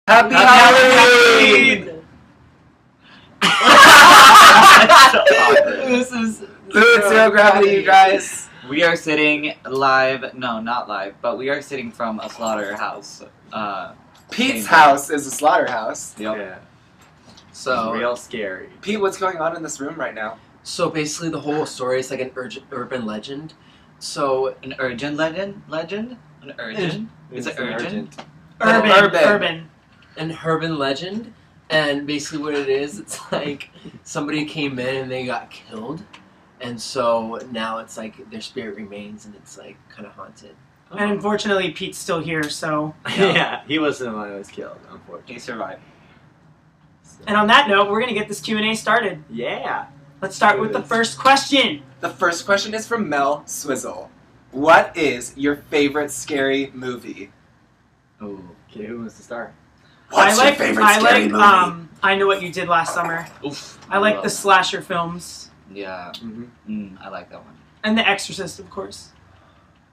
Happy Halloween! This is Zero gravity, you guys. We are sitting live. No, not live, but we are sitting from a slaughterhouse. Pete's house is a slaughterhouse. Yep. Yeah. So It's real scary. Pete, what's going on in this room right now? So basically, the whole story is like an urban legend. So An urgent legend? An urgent? Is it urgent? Urban. an urban legend, and basically what it is, it's like somebody came in and they got killed, and so now it's like their spirit remains and it's like kind of haunted. And unfortunately, Pete's still here, so... Yeah, he wasn't the one that was killed, unfortunately. He survived. And on that note, we're going to get this Q&A started. Yeah. Let's start with the first question. The first question is from Mel Swizzle. What is your favorite scary movie? Ooh. Okay, who wants to start? What's your favorite scary movie? I Know What You Did Last Summer. Oof. I like love the that. slasher films. Yeah. Mm-hmm. I like that one. And The Exorcist, of course.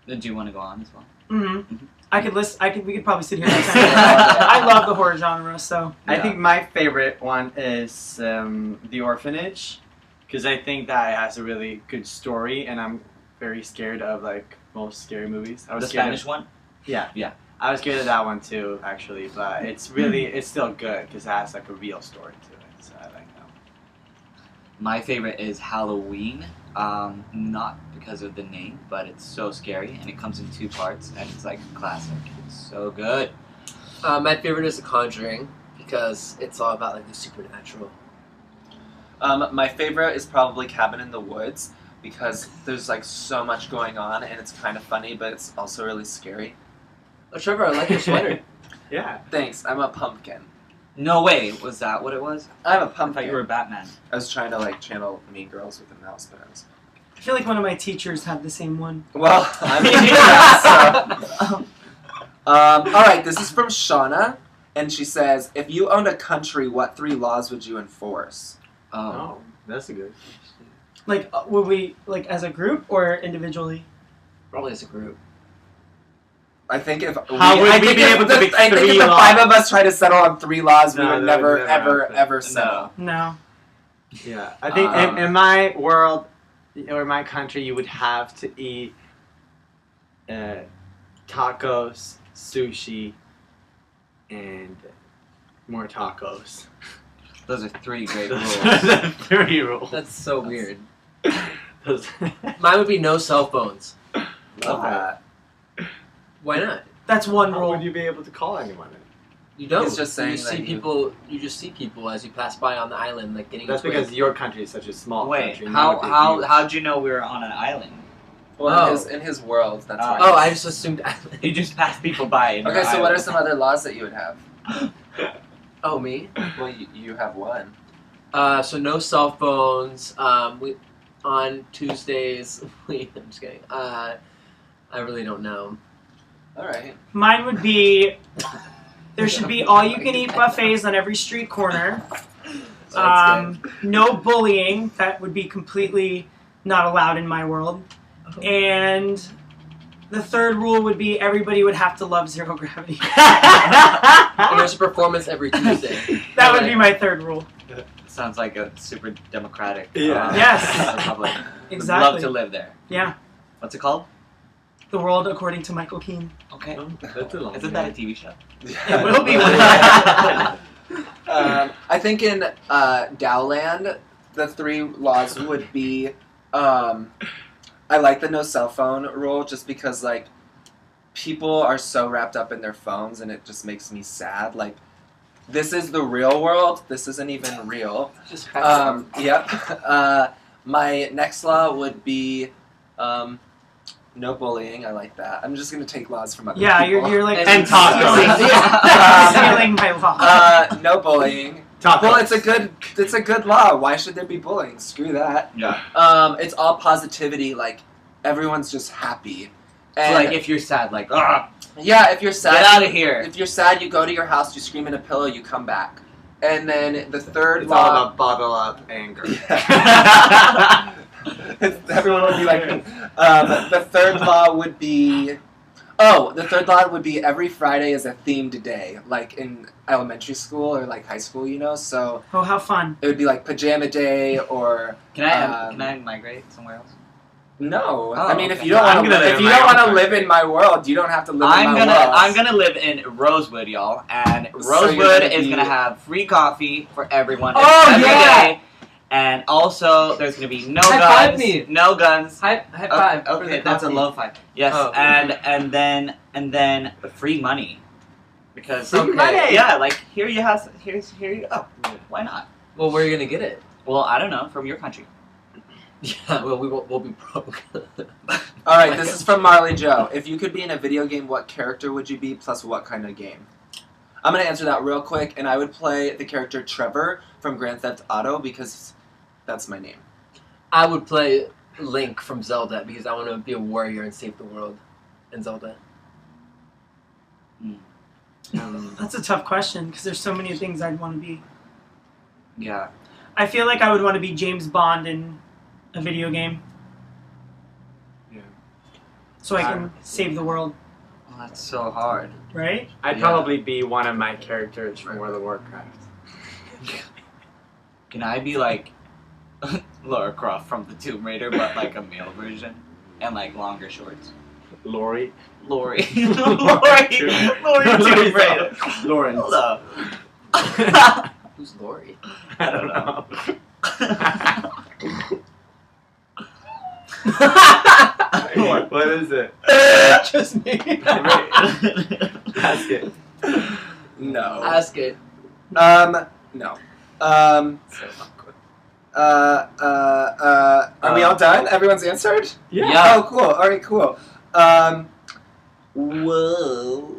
Do you want to go on as well? Mm-hmm. We could probably sit here all time. I love the horror genre, so... I Yeah. think my favorite one is The Orphanage, because I think that has a really good story, and I'm very scared of like most scary movies. I was The scared Spanish of, one? Yeah. Yeah. I was scared of that one too, actually, but it's still good because it has like a real story to it, so I like that one. My favorite is Halloween. Not because of the name, but it's so scary, and it comes in 2 parts, and it's like a classic. It's so good. My favorite is The Conjuring because it's all about like the supernatural. My favorite is probably Cabin in the Woods because there's like so much going on and it's kind of funny, but it's also really scary. Oh, Trevor, I like your sweater. Yeah. Thanks. I'm a pumpkin. No way, was that what it was? I'm a I pumpkin. thought you were Batman. I was trying to like channel Mean Girls with a mouse, but I was. I feel like one of my teachers had the same one. Well, I'm so. All right, this is from Shauna, and she says, "If you owned a country, what 3 laws would you enforce?" Oh, that's a good. Like, would we, like, as a group or individually? Probably as a group. I think if How would we be able to pick I think 3 if the laws? 5 of us tried to settle on 3 laws, we No, would that never, would never ever, happen. ever settle. No. Yeah, I think Um, in my world or my country, you would have to eat tacos, sushi, and more tacos. Those are 3 great Those rules. are the 3 rules. That's so weird. Those- Mine would be no cell phones. Love that. Why not? That's one How rule. would you be able to call anyone? You don't. He's just saying you see that you- people. You just see people as you pass by on the island, like getting. That's a twig. because your country is such a small Wait, country. how'd you know we were on an island? Well, Oh. in his world, that's Oh. right. Oh, I just assumed island. You just pass people by. In Okay, your so what are island. some other laws that you would have? Oh, me. Well, you have one. So no cell phones. We on Tuesdays. I'm just kidding. I really don't know. All right. Mine would be, there should be all-you-can-eat buffets on every street corner. No bullying. That would be completely not allowed in my world. And the third rule would be everybody would have to love Zero Gravity. And there's a performance every Tuesday. That would be my third rule. Sounds like a super democratic Yeah. Yes. republic. Would Exactly. love to live there. Yeah. What's it called? The world according to Michael Keane. Okay. That's a long Isn't that a TV show? It will be. I think in Dowland, the 3 laws would be, I like the no cell phone rule just because, like, people are so wrapped up in their phones and it just makes me sad. Like, this is the real world. This isn't even real. Just Yep. My next law would be, no bullying. I like that. I'm just going to take laws from other Yeah, people. you're like And tacos. stealing my law. No bullying. Tacos. Well, it's a good law. Why should there be bullying? Screw that. Yeah. It's all positivity. Like everyone's just happy. So, And like, if you're sad, like, ah, yeah, if you're sad, get out of here. If you're sad, you go to your house, you scream in a pillow, you come back. And then the third It's all law. about bottle up anger. Everyone would be like. The third law would be. Oh, the third law would be every Friday is a themed day, like in elementary school or like high school, you know. So Oh, how fun! it would be like pajama day or Can I migrate somewhere else? no. Oh, I mean, if okay. you don't I'm want gonna to, live if in you my don't own want to live country. in my world, you don't have to live in my world. I'm gonna live in Rosewood, y'all, and So Rosewood you're gonna is be- gonna have free coffee for everyone Oh, every yeah! day. And also, there's gonna be no High guns. five me. No guns. High five. for Okay, the that's a coffee. low five. Yes, Oh. and then free money, because Free money? Yeah, like here you go. Why not? Well, where are you gonna get it? Well, I don't know, from your country. Yeah, well, we'll be broke. All right, this is from Marley Joe. If you could be in a video game, what character would you be? Plus, what kind of game? I'm gonna answer that real quick, and I would play the character Trevor from Grand Theft Auto because that's my name. I would play Link from Zelda because I want to be a warrior and save the world in Zelda. That's a tough question because there's so many things I'd want to be. Yeah. I feel like I would want to be James Bond in a video game. Yeah. So I can save the world, Well, that's so hard. right? I'd Yeah. probably be one of my characters from World of Warcraft. Can I be like Lara Croft from the Tomb Raider, but like a male version and like longer shorts? Lori. Lori. Lori Tomb Raider. Lawrence. Hello. Who's Lori? I don't know. What is it? Just me. Ask it. No. Ask it. No. Are we all done? Everyone's answered? Yeah. Oh, cool. All right, cool. Whoa.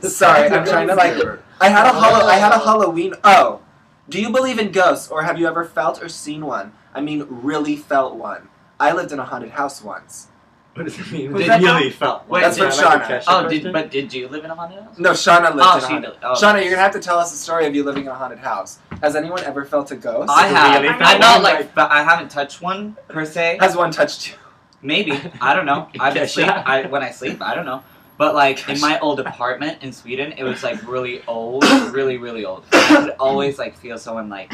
Sorry, I'm trying to like. I had a Halloween. Oh, do you believe in ghosts, or have you ever felt or seen one? I mean, really felt one. I lived in a haunted house once. What does it mean? Was that Really felt. Wait, That's from Shauna. Did you live in a haunted house? No, Shauna lived in a Oh, she haunted. did. Oh. Shauna, you're gonna have to tell us the story of you living in a haunted house. Has anyone ever felt a ghost? I have. Really? I'm not like I haven't touched one per se. Has one touched you? Maybe. I don't know. Kesha. When I sleep, I don't know. But like in my old apartment in Sweden, it was like really old, really old. And I would always like feel someone like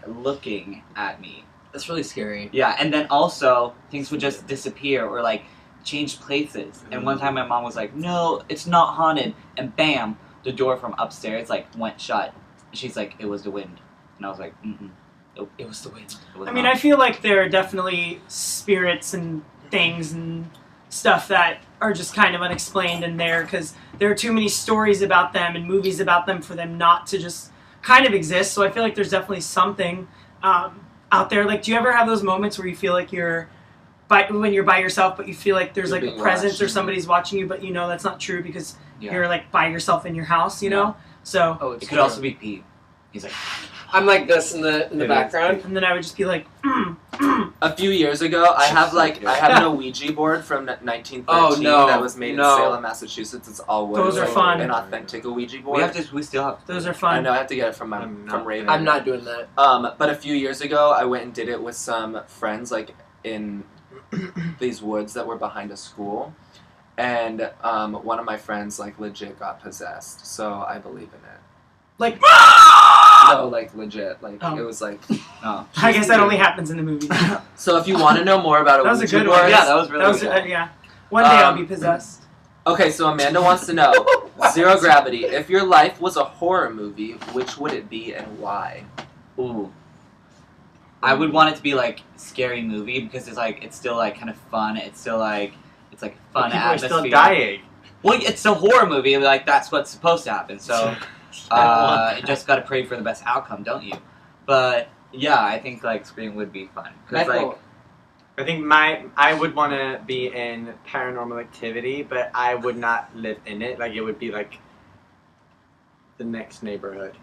looking at me. That's really scary. Yeah, and then also things would just disappear or like change places. And one time my mom was like, "No, it's not haunted," and bam, the door from upstairs like went shut. And she's like, "It was the wind," and I was like, "Mm-mm, It was the wind. it was I mean, not." I feel like there are definitely spirits and things and stuff that are just kind of unexplained in there because there are too many stories about them and movies about them for them not to just kind of exist. So I feel like there's definitely something out there. Like, do you ever have those moments where you feel like when you're by yourself, but you feel like there's You're like a being presence watched. or somebody's watching you, but you know that's not true because Yeah. you're like by yourself in your house, you know? So, Oh, it's It could also be Pete. He's like, I'm like this in the It is. background. and then I would just be like, A few years ago, I have an Ouija board from 1913 Oh, no. that was made in No. Salem, Massachusetts. It's all wood. Those are It's fun. An authentic Ouija board. we still have. those are I fun. know I have to get it from I'm from not Raven. I'm not doing that. But a few years ago, I went and did it with some friends, like in these woods that were behind a school, and one of my friends like legit got possessed. So I believe in it. Like, No, like legit. Like Oh. it was like. Oh. I guess that only happens in the movies. So if you want to know more about That was a Ouija good one. boards, Yeah, that was really That was, good. yeah. One day I'll be possessed. Okay, so Amanda wants to know Zero Gravity. If your life was a horror movie, which would it be and why? Ooh. I would want it to be like scary movie because it's still like kind of fun. It's still like fun People are atmosphere. still dying. Well, it's a horror movie. Like that's what's supposed to happen. So you just gotta pray for the best outcome, don't you? But yeah, I think like Scream would be fun because like I think I would want to be in Paranormal Activity, but I would not live in it. Like it would be like the next neighborhood.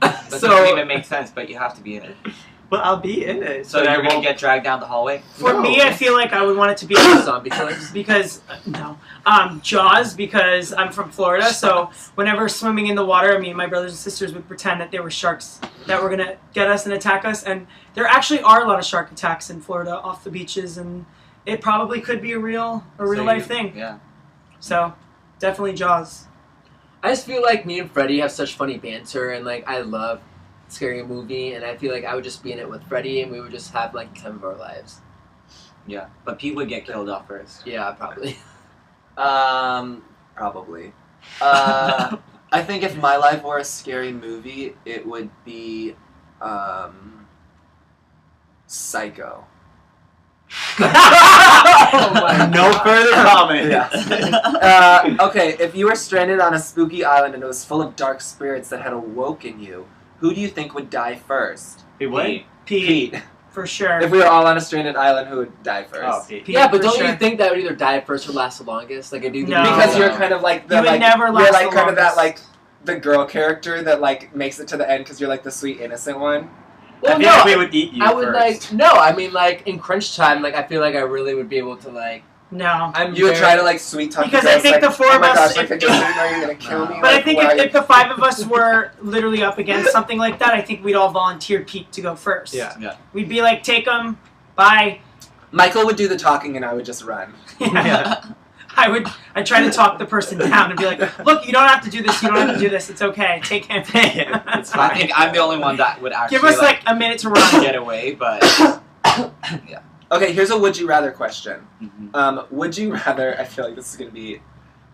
that So- doesn't even make sense. But you have to be in it. Well, I'll be in it. So but I you're gonna won't- get dragged down the hallway. For No. me, I feel like I would want it to be zombie killers. because Jaws because I'm from Florida. So whenever swimming in the water, me and my brothers and sisters would pretend that there were sharks that were gonna get us and attack us. And there actually are a lot of shark attacks in Florida off the beaches and it probably could be a real life thing. Yeah. So definitely Jaws. I just feel like me and Freddie have such funny banter, and like I love Scary Movie, and I feel like I would just be in it with Freddie, and we would just have like the time of our lives. Yeah. But Pete would get killed off first. Yeah, probably. Probably. I think if my life were a scary movie, it would be Psycho. Oh my No God. further comment. Okay, if you were stranded on a spooky island and it was full of dark spirits that had awoken you, who do you think would die first? Wait, what? Pete. Pete, Pete. for sure. If we were all on a stranded island, who would die first? Oh, Pete. Pete, Yeah, but for don't sure. you think that would either die first or last the longest? Like, it'd either No. Because No. you're kind of like the You would like never you're last like the kind of that longest. like the girl character that like makes it to the end because you're like the sweet innocent one. Well, I feel no, like we would eat you I would first. like no. I mean, like in crunch time, like I feel like I really would be able to like. No. You would try to like sweet talk Because the I girls, think like, the four oh of my us- gosh, like if- I just didn't know you were gonna kill me. But I like, think why are if the five of us were literally up against something like that, I think we'd all volunteer Pete to go first. Yeah. We'd be like, take him, bye. Michael would do the talking and I would just run. Yeah. I'd try to talk the person down and be like, look, you don't have to do this, you don't have to do this, it's okay, take him. It's I think I'm the only one that would actually Give us like a minute to run. get away, but Okay, here's a would you rather question. Mhm. Would you rather? I feel like this is gonna be,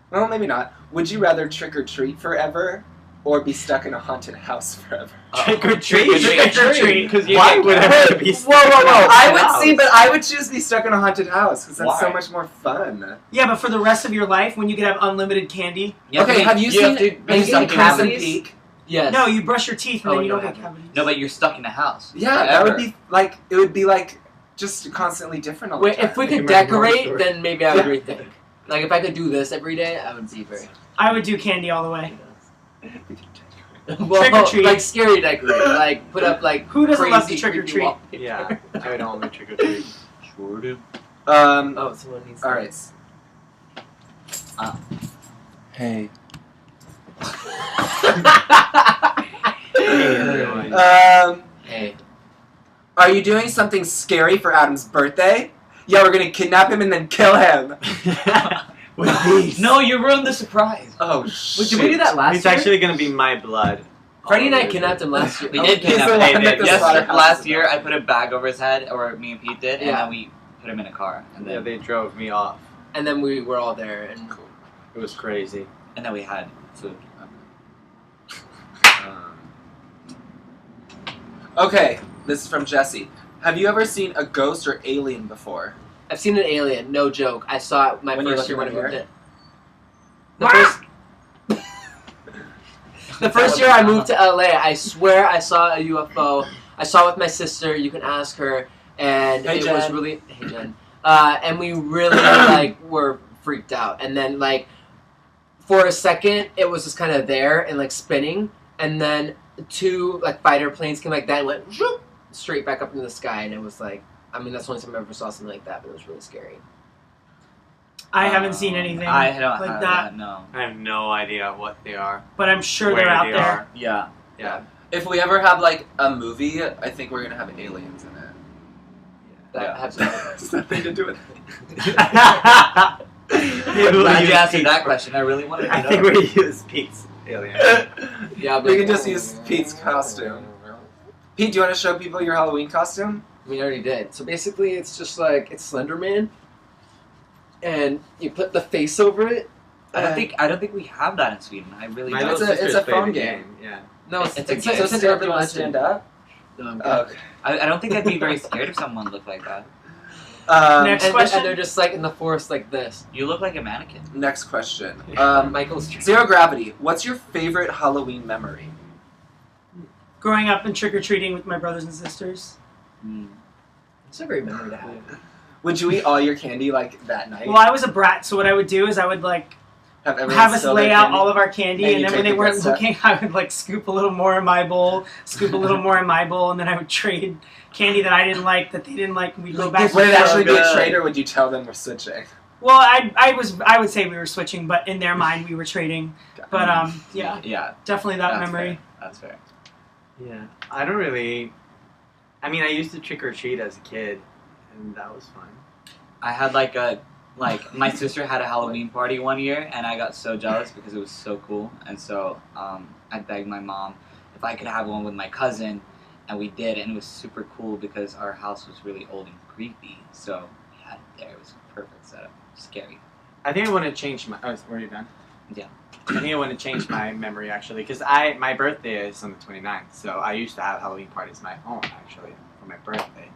well, maybe not. Would you rather trick or treat forever, or be stuck in a haunted house forever? Trick or treat. Trick or treat. Because Why would would have to be? Whoa, whoa, whoa! I would House. see, but I would choose be stuck in a haunted house because that's so Why? much more fun. Yeah, but for the rest of your life, when you could have unlimited candy, Okay, have you have seen to have be you stuck seen in Crimson cavities? Peak? Yes. no, you brush your teeth and Oh, then you no, don't I get haven't. cavities. No, but you're stuck in a house. Yeah, that forever. would be like it would be like just constantly different all the Wait, time. if we Like could American Horror decorate, Story. then maybe I would Yeah. rethink. Like if I could do this every day, I would be very. I would do candy all the way. Well, Trick or treat. like scary decorate, like put up like Who doesn't love crazy the trick or creepy treat? wallpaper. Yeah, I would only trick or treat. Sure do. Oh, someone needs. All right. Hey. Hey. Are you doing something scary for Adam's birthday? Yeah, we're gonna kidnap him and then kill him. With these. No, you ruined the surprise. Oh shit! Wait, did we do that last It's year? actually gonna be my blood. Freddie and I all over kidnapped it. him last year. We Oh, did he's kidnap the him. one that the Yes, slaughterhouse last is year about. I put a bag over his head, or me and Pete did, and Yeah. then we put him in a car, and Yeah, then they drove me off. And then we were all there, and It was crazy. we had food. Okay, this is from Jesse. Have you ever seen a ghost or alien before? I've seen an alien. No joke. I saw it my When you first look year in when I the moved in. The first year I moved to LA, I swear I saw a UFO. I saw it with my sister. You can ask her, and Hey, it was Jen. really hey Jen. And we really like were freaked out. And then like for a second, it was just kind of there and like spinning, and then two like fighter planes came like that and went whoop, straight back up into the sky, and it was like. I mean, that's the only time I ever saw something like that, but it was really scary. I haven't seen anything I don't like have that, No. I have no idea what they are. but I'm sure where they're out they there. are. Yeah. Yeah. If we ever have like a movie, I think we're gonna have aliens in it. That Yeah. has It's nothing to do with it. I'm We'll glad you use asked me Pete's that for- question. I really wanted to I know. think we use Pete's alien. Yeah, We can just use Pete's costume. Pete, do you want to show people your Halloween costume? We already did. So basically, it's just like it's Slender Man, and you put the face over it. I don't think we have that in Sweden. I really My don't. It's little a- it's sisters a play phone the game. Yeah. No, It's a it's game. it's So an stand, urban you wanna legend. stand up? No, I'm good. Oh, okay. I don't think I'd be very scared if someone looked like that. Next and, question. and they're just like in the forest like this. You look like a mannequin. Next question. Michael's Zero Gravity. What's your favorite Halloween memory? Growing up and trick or treating with my brothers and sisters. Mm. It's a great memory to have. Would you eat all your candy like that night? Well, I was a brat, so what I would do is I would like Everyone have us steal lay their out candy? all of our candy, And and, you then take when they the good weren't stuff? looking, I would like scoop a little more in my bowl, scoop a little more in my bowl, and then I would trade candy that I didn't like that they didn't like, and we'd go back. Would it and forth. actually be a good. trade, or would you tell them we're switching? Well, I would say we were switching, but in their mind we were trading. But yeah, Yeah. definitely that That's memory. fair. That's fair. Yeah. I don't really. I mean, I used to trick or treat as a kid, and that was fun. I had my sister had a Halloween party one year, and I got so jealous because it was so cool, and so I begged my mom if I could have one with my cousin, and we did, and it was super cool because our house was really old and creepy, so we had it there. It was a perfect setup. Scary. I think I want to change my. Oh, were you done? Yeah. I think I want to change my memory actually, because my birthday is on the 29th, so I used to have Halloween parties of my own actually for my birthday.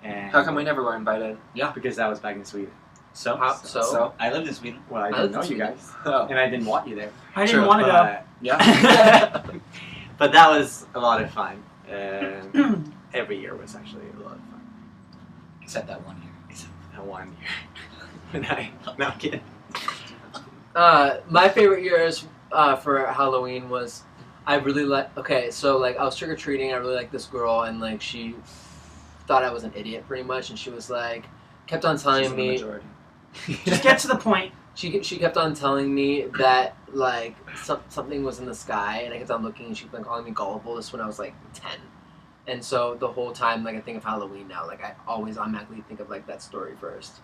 And How come we never were invited? Because that was back in Sweden. So, So? I lived in Sweden. Well, I I didn't lived know in you Sweden. guys, Oh. and I didn't want you there. I didn't True, want to go. But, Yeah. but that was a lot of fun. Every year was actually a lot of fun. Except that 1 year. Except that 1 year. When no, I'm kidding. My favorite years for Halloween was I really I was trick or treating. I really liked this girl, and like she thought I was an idiot pretty much, and she was like kept on She's telling in the me. majority. Just get to the point. She kept on telling me that like something was in the sky, and I kept on looking, and she kept on calling me gullible. This when I was like 10, and so the whole time like I think of Halloween now, like I always automatically think of like that story first.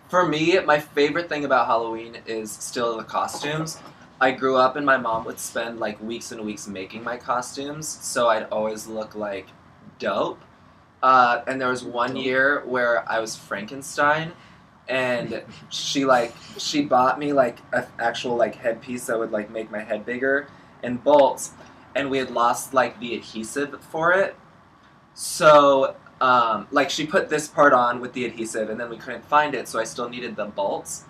For me, my favorite thing about Halloween is still the costumes. I grew up and my mom would spend like weeks and weeks making my costumes, so I'd always look like dope. And there was one year where I was Frankenstein, and she bought me like an actual like headpiece that would like make my head bigger and bolts, and we had lost like the adhesive for it, so. Like she put this part on with the adhesive and then we couldn't find it, so I still needed the bolts.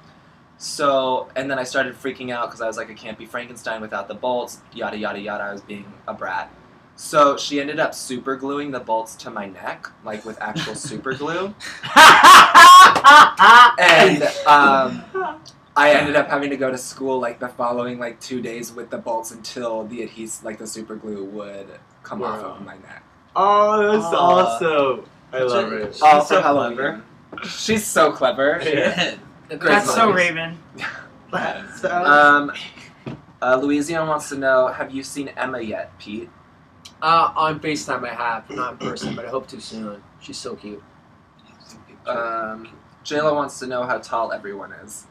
So, and then I started freaking out because I was like, I can't be Frankenstein without the bolts, yada yada yada, I was being a brat. So she ended up super gluing the bolts to my neck, like with actual super glue. And I ended up having to go to school like the following like 2 days with the bolts until the adhesive, like the super glue would come off of my neck. Oh, that's awesome! I love it. She's Oh, so for Halloween. clever. She's so clever. Yeah. Great That's so memories. Raven. That's so. Louisiana wants to know, have you seen Emma yet, Pete? On FaceTime I have, not in person, but I hope to soon. She's so cute. Jayla wants to know how tall everyone is.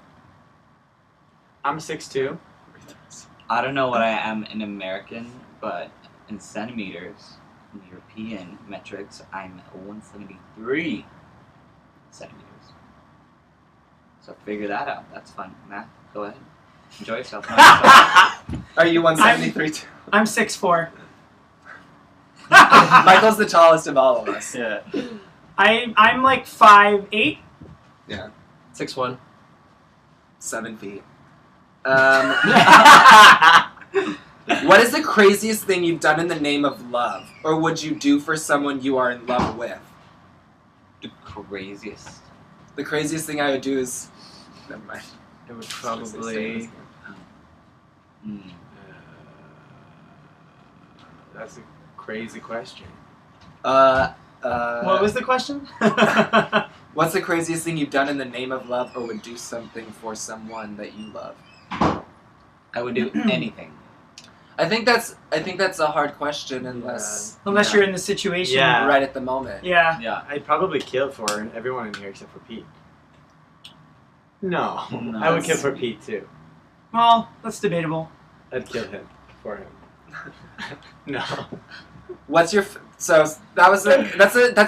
I'm 6'2". I don't know what I am in American, but in centimeters, in European metrics, I'm 173 centimeters. So figure that out. That's fun. Matt, go ahead. Enjoy yourself. Are you 173 too? I'm 6'4". Michael's the tallest of all of us. Yeah. I'm like 5'8". 6'1". 7 feet. What is the craziest thing you've done in the name of love? Or would you do for someone you are in love with? The craziest. The craziest thing I would do is... Never mind. It would probably. Mm. That's a crazy question. What was the question? What's the craziest thing you've done in the name of love or would do something for someone that you love? I would do anything. I think that's a hard question unless Unless you're in the situation. Yeah. right at the moment. Yeah. Yeah. I'd probably kill for everyone in here except for Pete. No, No, I would that's- kill for Pete too. Well, that's debatable. I'd kill him for him. No. What's your so that's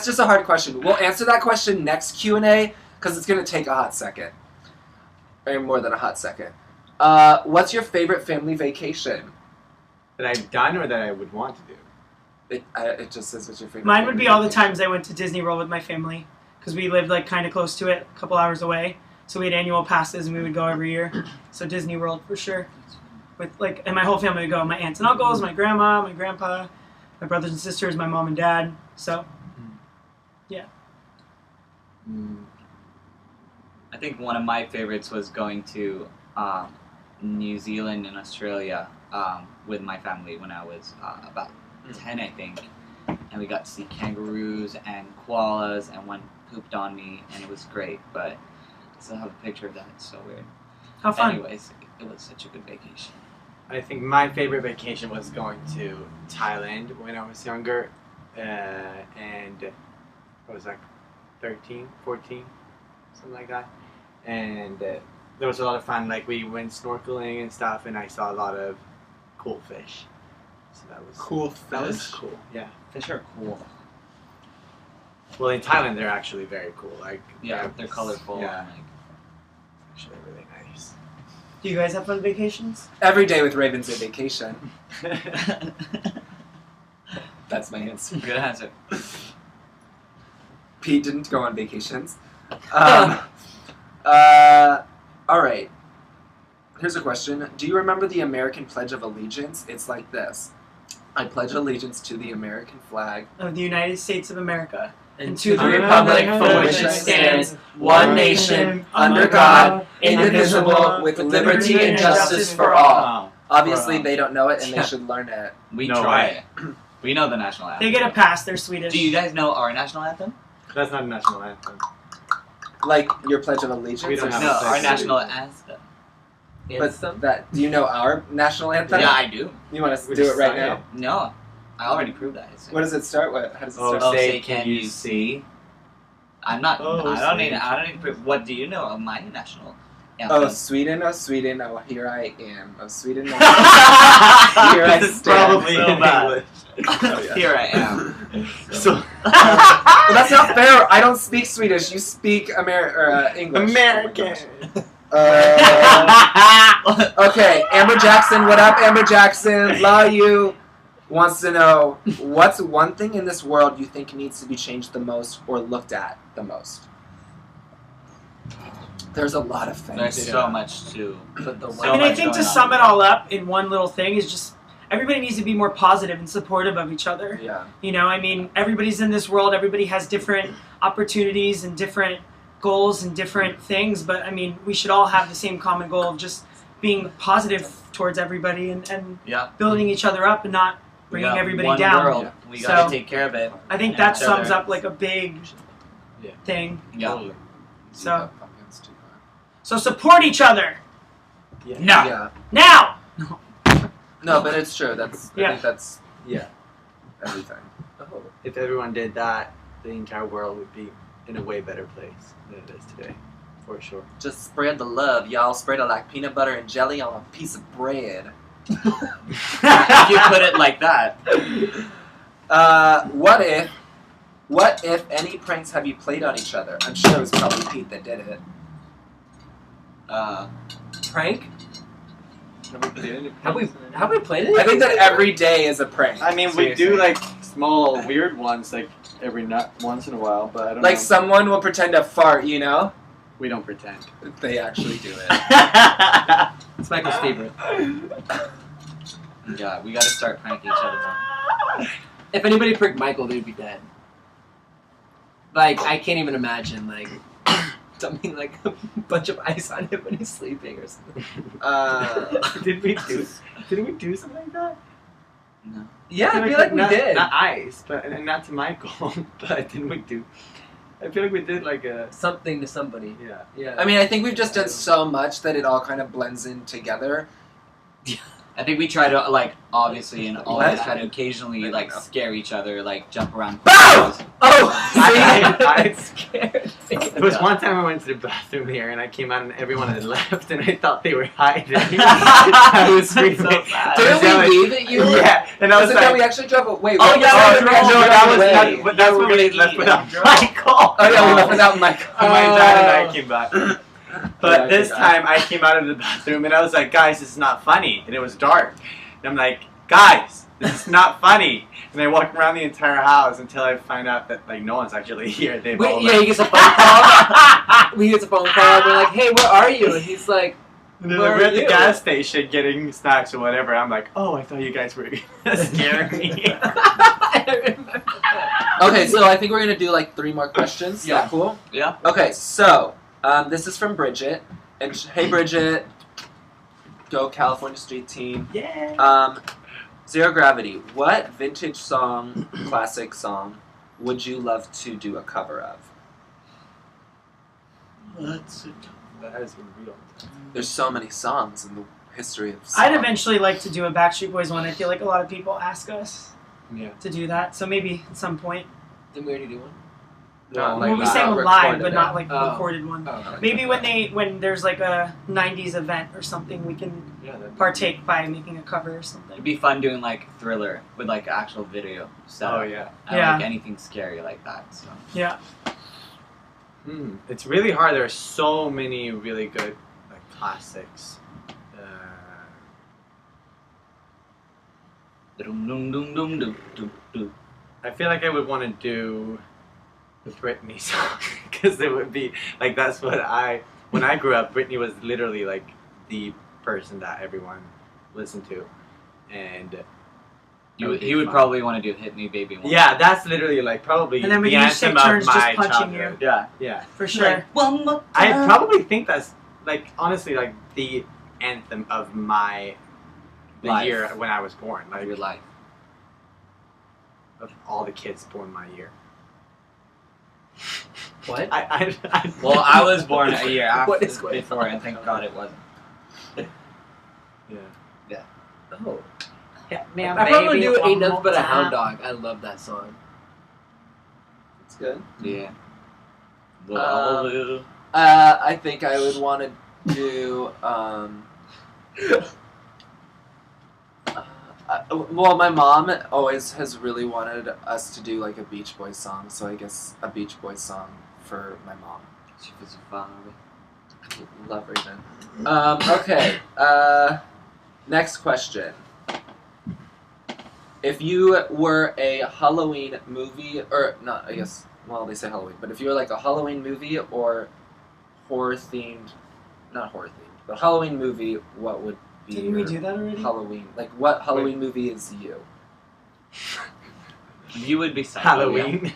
just a hard question. We'll answer that question next Q&A because it's gonna take a hot second, or more than a hot second. What's your favorite family vacation? That I've done or that I would want to do. It just says what's your favorite. Mine would family be all the vacation. times I went to Disney World with my family because we lived like kind of close to it, a couple hours away. So we had annual passes and we would go every year. So Disney World for sure. With like, and my whole family would go. My aunts and uncles, my grandma, my grandpa, my brothers and sisters, my mom and dad. So I think one of my favorites was going to New Zealand and Australia with my family when I was about 10, I think. And we got to see kangaroos and koalas, and one pooped on me, and it was great. But I still have a picture of that. It's so weird. how fun. Anyways, it was such a good vacation. I think my favorite vacation was going to Thailand when I was younger, and what was that? 13, 14, something like that. And there was a lot of fun. Like we went snorkeling and stuff, and I saw a lot of cool fish. So that was That was cool. Yeah. Fish are cool. Well, in Thailand, they're actually very cool. Like Yeah, they're colorful. Yeah. And, Actually, really nice. Do you guys have fun vacations? Every day with Raven's a vacation. like... That's my answer. Good answer. Pete didn't go on vacations. All right. Here's a question. Do you remember the American Pledge of Allegiance? It's like this. I pledge allegiance to the American flag. Of the United States of America. And to to the the republic republic for which it stands, one nation, under God, indivisible, with liberty and justice for all. Obviously, they don't know it, and they Yeah. should learn it. We No try way. it. We know the national anthem. They get a pass. They're Swedish. Do you guys know our national anthem? That's not a national anthem. Like your Pledge of Allegiance? We don't or have No, a something? our flag. national anthem. But that, do you know our national anthem? Yeah, I do. You want us to We do just it right sang now? it. No, I already proved that. What does it start with? How does it Oh, start? Say, can you see? I'm not. Oh, I don't say. need. I don't need to prove. What do you know of my national anthem? Oh, Sweden, oh, here I am. Oh, Sweden, oh, here I This is stand. probably So in bad. English. Oh, yeah. Here I am. So Well, that's not fair. I don't speak Swedish. You speak English. American. Okay, Amber Jackson, what up, Amber Jackson? Love you. Wants to know, what's one thing in this world you think needs to be changed the most or looked at the most? There's a lot of things. There's so much too. But the So I mean, I much think to going on. sum it all up in one little thing is just everybody needs to be more positive and supportive of each other. Yeah. You know, I mean, everybody's in this world. Everybody has different opportunities and different goals and different things. But I mean, we should all have the same common goal of just being positive towards everybody and Yeah. building each other up and not We bringing got everybody one down. world. We gotta So- take care of it. I think And that each sums other. up like a big Yeah. thing. Yeah. So- So support each other Yeah. No. Yeah. now. No, but it's true. I Yeah. think that's Yeah. everything. Oh. If everyone did that, the entire world would be in a way better place than it is today, for sure. Just spread the love, y'all. Spread it like peanut butter and jelly on a piece of bread. If you put it like that. What if any pranks have you played on each other? I'm sure it was probably Pete that did it. Prank? Have we played I it? think that every day is a prank. I mean, we do like small weird ones like once in a while, but I don't Like know. someone will pretend to fart, you know? We don't pretend. They actually do it. It's Michael's favorite. Yeah, we gotta start pranking each other more. If anybody pricked Michael, they'd be dead. Like, I can't even imagine, like, dumping, like, a bunch of ice on him when he's sleeping or something. Didn't we do something like that? No. Yeah, I feel like we not, did. Not ice, but and not to Michael, but didn't we do? I feel like we did like a Something to somebody. yeah. Yeah. I mean, I think we've just done so much that it all kind of blends in together. I think we try to, like, obviously, and always What? try to occasionally, like, scare each other, like, jump around. Boom! Oh! I- I'm scared. There was one time I went to the bathroom here and I came out and everyone had left and I thought they were hiding. I was screaming. So bad. Didn't we leave at you? Yeah, and I was Was it like, that we actually drove away? Oh, Wait, yeah, oh, we drove no, away. that was Wait. but that's You when were we gonna left eat without and drove. Michael. Oh yeah, we left without Michael. And my dad and I came back. Yeah, But I this forgot. time I came out of the bathroom and I was like, guys, this is not funny. And it was dark. And I'm like, guys, this is not funny. And I walked around the entire house until I find out that like no one's actually here. They've all Wait, yeah, he left. gets a phone call. We gets a phone call and we're like, hey, where are you? And he's like, And then where we're are at the you? gas station getting snacks or whatever. I'm like, oh, I thought you guys were gonna scare me. I remember that. Okay, so I think we're gonna do like 3 more questions. Is Yeah. that cool? Yeah. Okay, so this is from Bridget, and hey Bridget, go California Street Team. Yeah. Zero Gravity. What vintage song, classic song, would you love to do a cover of? That is real. There's so many songs in the history of. I'd song. eventually like to do a Backstreet Boys one. I feel like a lot of people ask us Yeah. to do that, so maybe at some point. Didn't we already do one? Not Well, we that. sang recorded live, but it. not like Oh. recorded one. Oh, Maybe when there's like a '90s event or something, we can Yeah, that'd be- partake by making a cover or It'd something. be fun doing like Thriller with like actual video stuff. Oh yeah. And Yeah. like anything scary like that. So Yeah. It's really hard. There are so many really good like classics. dum dum dum dum dum dum dum. I feel like I would want to do the Britney song because it would be like that's what when I grew up. Britney was literally like the person that everyone listened to, and He would probably want to do "Hit Me, Baby." One. yeah, that's literally like probably And then we the can each take anthem turns of just my punching you. childhood. Yeah. Yeah, For sure. One more I time. probably think that's like honestly like the anthem of the Life. year when I was born. Like Like your life. of all the kids born my year. What? I Well, I was born a year after What is going before, and thank God it wasn't. yeah. Oh. Yeah, man, I probably baby, do one Ain't Nothing more But a time. Hound Dog. I love that song. it's good. Yeah. I think I would want to do. Well, my mom always has really wanted us to do like a Beach Boys song, so I guess a Beach Boys song for my mom. She was a father. Love Raven. Okay. Next question. If you were a Halloween movie, or not, I guess, well, they say Halloween, but if you were like a Halloween movie or horror themed, not horror themed, but Halloween movie, what would be Didn't we your do that already? Halloween? Like, what Halloween movie is you? You would be Psycho. Halloween.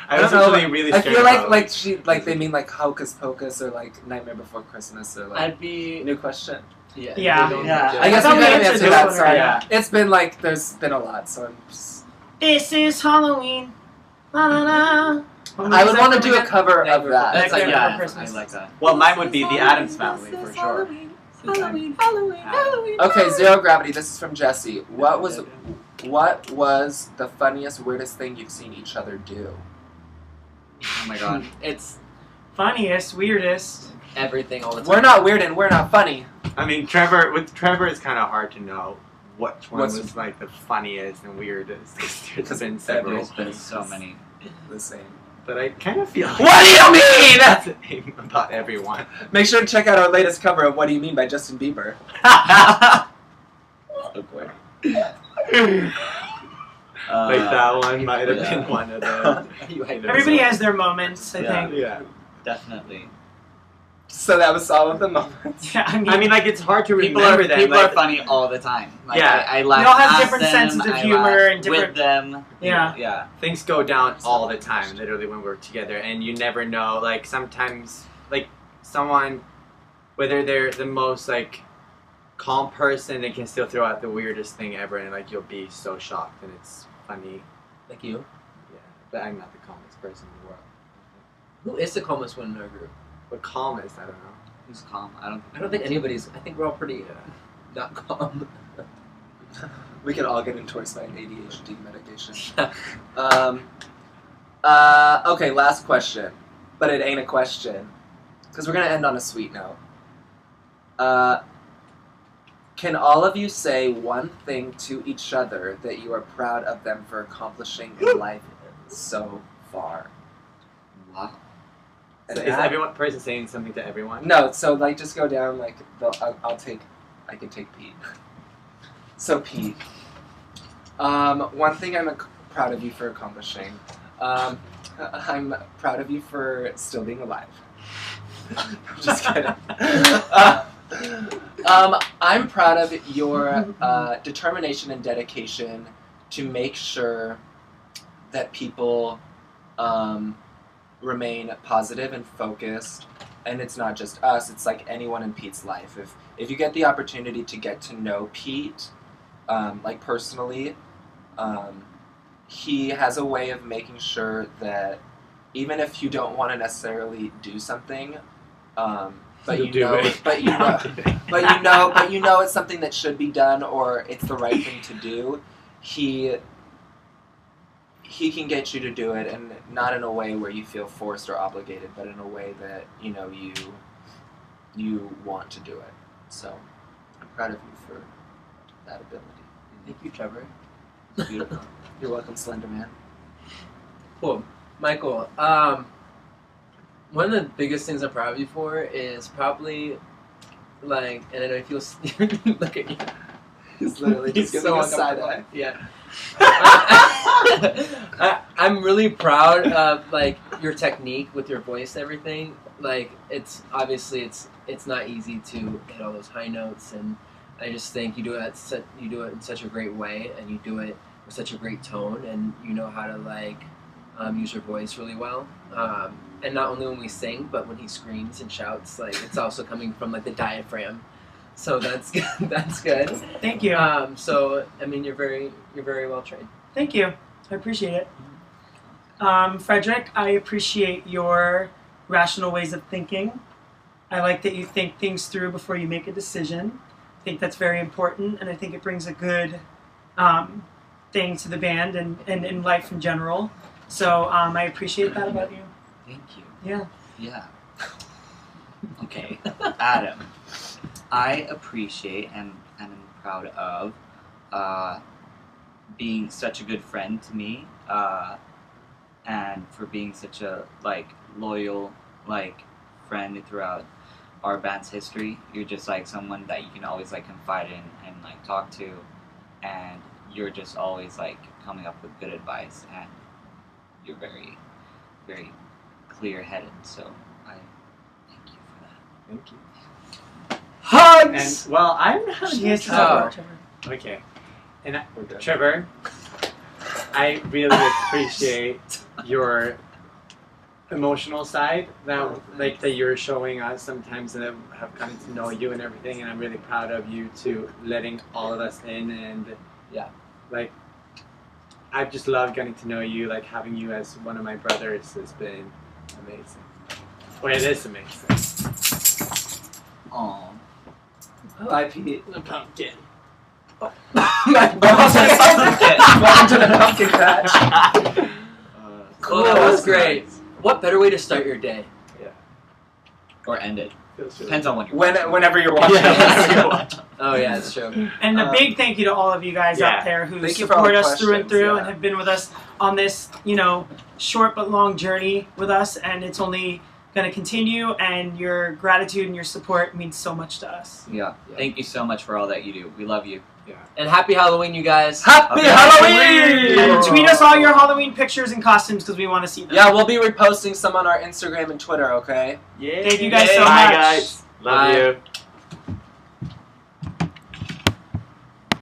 I was don't know, actually really I scared feel of like Halloween. they mean like Hocus Pocus or like Nightmare Before Christmas or like I'd be. new question. Yeah. Yeah. we don't Yeah. judge. I guess we thought we gotta answered answer this that. one Sorry, already. it's been like there's been a lot, so I'm just. This is Halloween. La la la. I would want to do a cover of that. That's like, Nightmare yeah, Before Christmas. I like that. Well, mine would be the Adams Family for sure. Okay, Zero Gravity. This is from Jesse. What was the funniest, weirdest thing you've seen each other do? Oh my God. It's Funniest, weirdest. everything all the time. We're not weird and we're not funny. I mean, Trevor. With Trevor, it's kind of hard to know which one What's- was like the funniest and weirdest. 'Cause there's Because been several, There's been so many. The same. but I kind of feel. Like What do you mean? That's the thing about everyone. Make sure to check out our latest cover of What Do You Mean by Justin Bieber. Awkward. Like that one might have yeah. been one of them. You hate Everybody has their moments, I Yeah. think. Yeah. Definitely. So that was all of the moments. Yeah, I mean, like it's hard to People remember are them. people like, are funny all the time. Like, Yeah. I laugh We all have at different them, senses of I humor laugh and different- with them. Yeah. Yeah. things go down all the time, literally when we're together, and you never know. Like sometimes, like someone, whether they're the most like calm person, they can still throw out the weirdest thing ever, and like you'll be so shocked, and it's funny. Like you. Yeah, but I'm not the calmest person in the world. Who is the calmest one in our group? But calmest, I don't know. Who's calm? I I don't think anybody's. I think we're all pretty not calm. We can all get endorsed by an ADHD medication. Yeah. Okay, last question. But it ain't a question. Because we're going to end on a sweet note. Can all of you say one thing to each other that you are proud of them for accomplishing in life so far? Wow. And So is that- everyone person saying something to everyone? No, so like just go down like I can take Pete. So Pete, one thing I'm proud of you for accomplishing. I'm proud of you for still being alive. I'm just kidding. I'm proud of your determination and dedication to make sure that people remain positive and focused, and it's not just us, it's like anyone in Pete's life. If you get the opportunity to get to know Pete, like personally, he has a way of making sure that even if you don't want to necessarily do something, but You'll you do know, it. but you know it's something that should be done or it's the right thing to do, he he can get you to do it, and not in a way where you feel forced or obligated, but in a way that you want to do it. So I'm proud of you for that ability. Thank you, Trevor. Beautiful. You're welcome, Slender Man. Cool. Michael, one of the biggest things I'm proud of you for is probably, like, and I know if you'll look at you. He's literally just He's giving so a side uncomfortable. eye. Yeah. I'm really proud of, like, your technique with your voice and everything. Like, it's obviously it's not easy to hit all those high notes, and I just think you do it in such a great way, and you do it with such a great tone, and you know how to, like, use your voice really well. And not only when we sing, but when he screams and shouts, like, it's also coming from, like, the diaphragm. So that's good. That's good. Thank you. So I mean, you're very well trained. Thank you. I appreciate it. Frederick, I appreciate your rational ways of thinking. I like that you think things through before you make a decision. I think that's very important, and I think it brings a good thing to the band and in life in general. So I appreciate that about you. Thank you. Yeah. Yeah. Okay, Adam. I appreciate and am proud of being such a good friend to me, and for being such a loyal friend throughout our band's history. You're just someone that you can always confide in and talk to, and you're just always coming up with good advice, and you're very, very clear-headed. So I thank you for that. Thank you. Hugs. And well, I'm not She has to Oh. okay. And We're good. Trevor, I really appreciate your emotional side that you're showing us sometimes, and I have gotten to know you and everything, and I'm really proud of you to letting all of us in, and Yeah. I've just loved getting to know you. Having you as one of my brothers has been amazing. Well, it is amazing. Aww. Bye, Pete. The pumpkin. Welcome to the pumpkin patch. Cool. That was great. What better way to start your day? Or end it. Feels really Depends on when you're Whenever you're watching. Yeah. Oh yeah, that's true. And a big thank you to all of you guys Yeah. out there who Thank you for all support the us through and questions, through yeah. and have been with us on this, short but long journey with us, and it's only going to continue, and your gratitude and your support means so much to us. Yeah. Thank you so much for all that you do. We love you. And happy Halloween, you guys. Happy Halloween! And tweet us all your Halloween pictures and costumes because we want to see them. Yeah, we'll be reposting some on our Instagram and Twitter, okay? Yay. Thank you guys so Bye, much. guys. Love Bye. you.